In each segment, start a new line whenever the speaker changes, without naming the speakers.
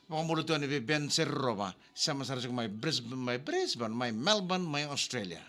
Mga mulutuan ni Ben Serrova, sama sa Brisbane, may Melbourne, may Australia.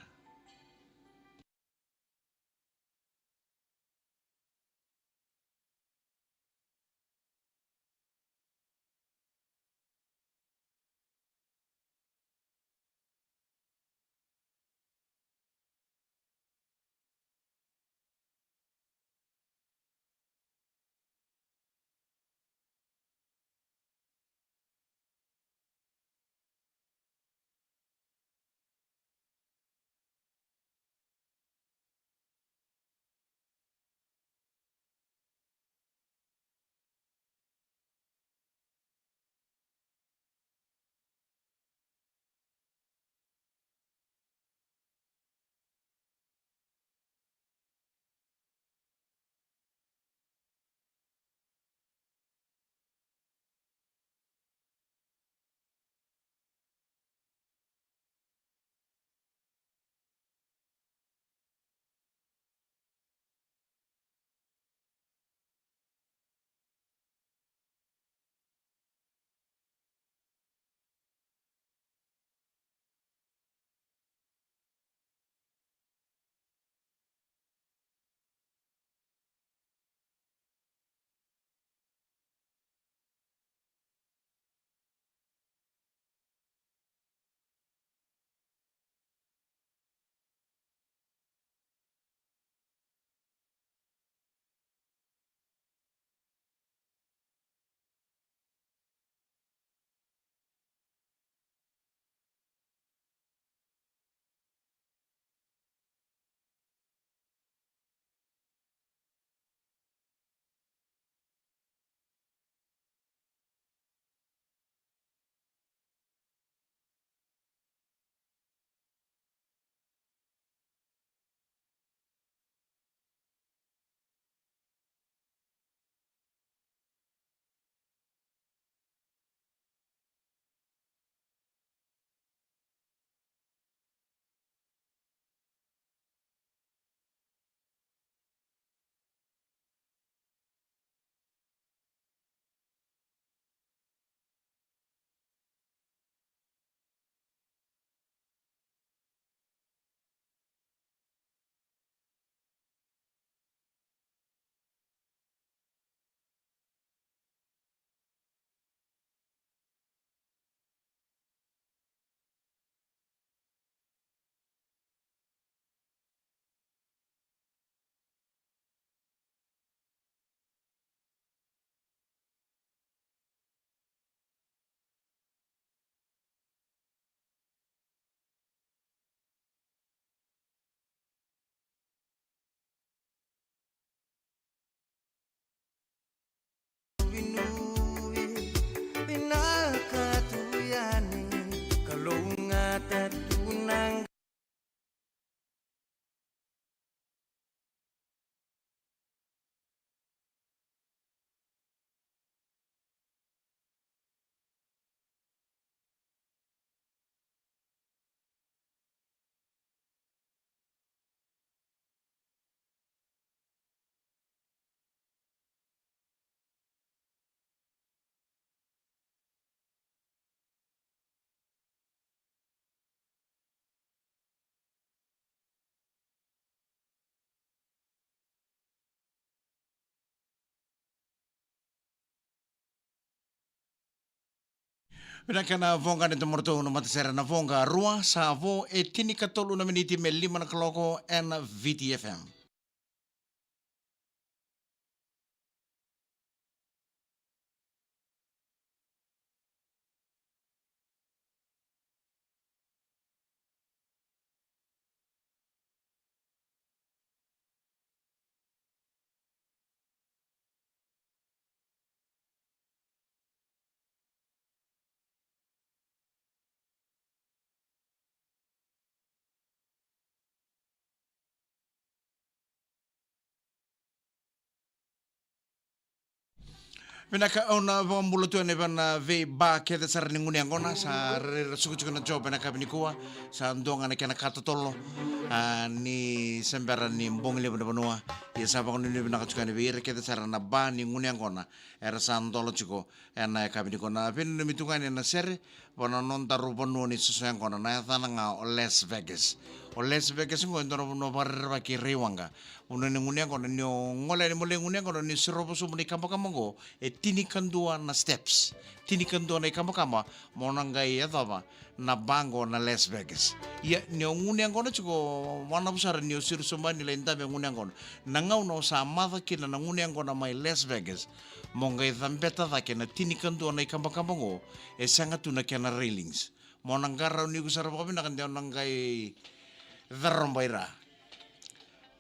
Pinuwi pinakatuyani kalau ngatatunang
Pinaka na vonga nito morto no matasera na vonga rua sa vo e tini katolu na miniti me lima na kaloko and VTFM. Pinaka ona vambulo tu ne bana ve ba ke de sar ninguni angona sa suku suku na job pinaka pinikua sa ndonga na kana katotolo ni sembara ni mbong le bana banua ya sa bakon ni pinaka suka ne ve ke de sar na ba ninguni angona era sa ndolo chuko ena ka pinikona pin ni mitunga ni na ser bona non taru bonu ni susu angona na thana nga Las Vegas o Las Vegas ngo ndoro no barra ki rewanga uno ni nguni angona ni ngola ni mole nguni angona ni siropo sumu ni kampo kamongo tinikandua na steps tinikandua na kama monangai atava na bango na Las Vegas ya ni nguni angona chuko wana busara ni usir sumani la indabe nguni angona nangau no sa mother kina na nguni angona mai Las Vegas mongai thambeta thake na tinikandua na kama ngo e sanga tuna kana railings monangara ni kusara pa na kandia nangai dharombaira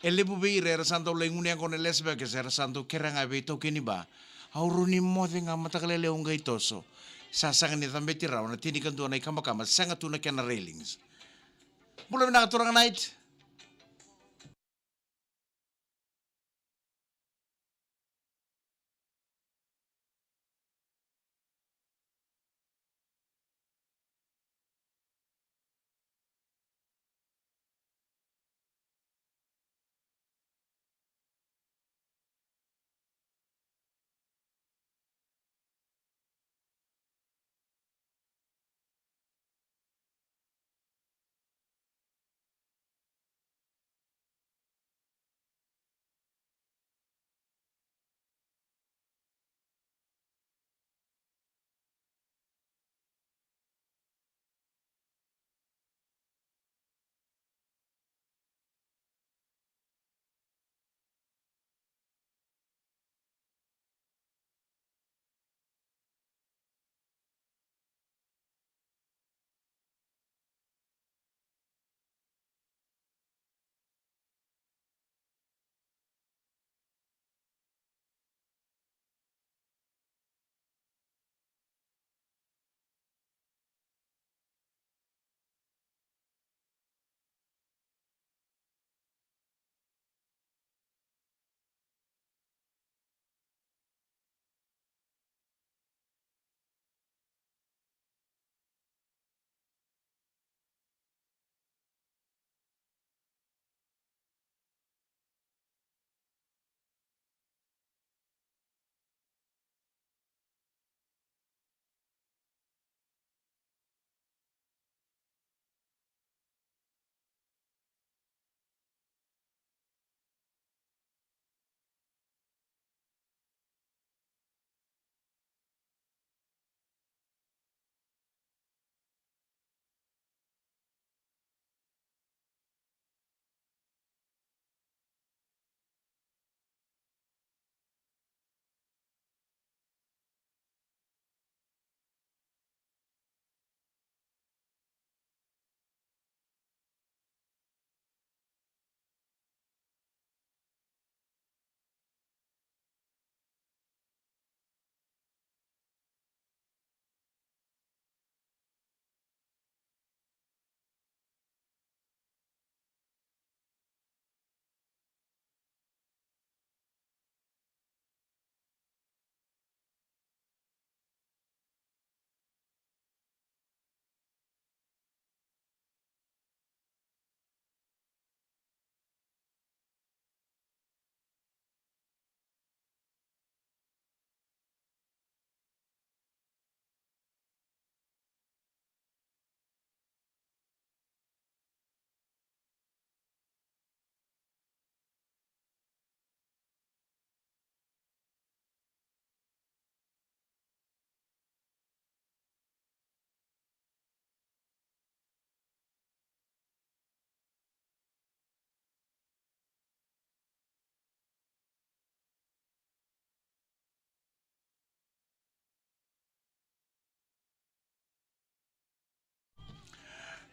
elebu beire era santo lenguni angona Las Vegas era santo keranga be tokeni ba auruni mothe nga matakalele unga itoso. Sasanga ni thambeti rao na tini kantua na ikama sanga tuna kena railings. Bula minakaturang night.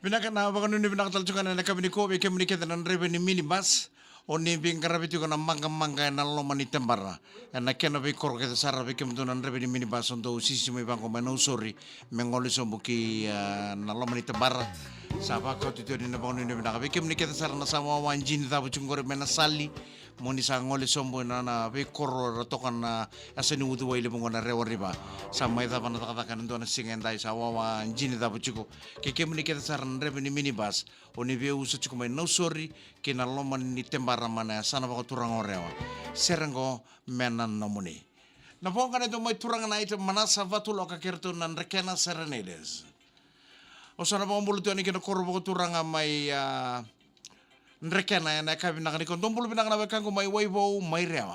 Pinaka na baka nuni pinakatalsukan na nakabiniko be kemniketa na rebe ni minibus o ni bingkarabitu ko na mangga na loma ni tembara na kena be kor keta sara be kemtu na rebe ni minibus ondo sisi mo ibang ko manusori mengoli so buki na loma ni tembara sa baka tito ni na baka nuni pinaka be kemniketa sara na sama wanjin tabu chungore mena sali moni sa ngole sombo na ve korro ratokan na aseni utu wa ile mongona rewa riba sa mai ta pana ta kan ndo na singen dai sa wawa jini da buchuko ke muni ke saran rebe ni minibus oni ve usu chuko mai no sorry ke na loman ni tembara mana sana ba turang orewa serengo menan no muni na ponga ito mai turang na ito manasa vatulo ka kerto nan rekena serenedes o sana ba mbulu tuani ke no korbo turang mai rekena na kabi na ni kon tombulu binang na kango mai waibo mai rewa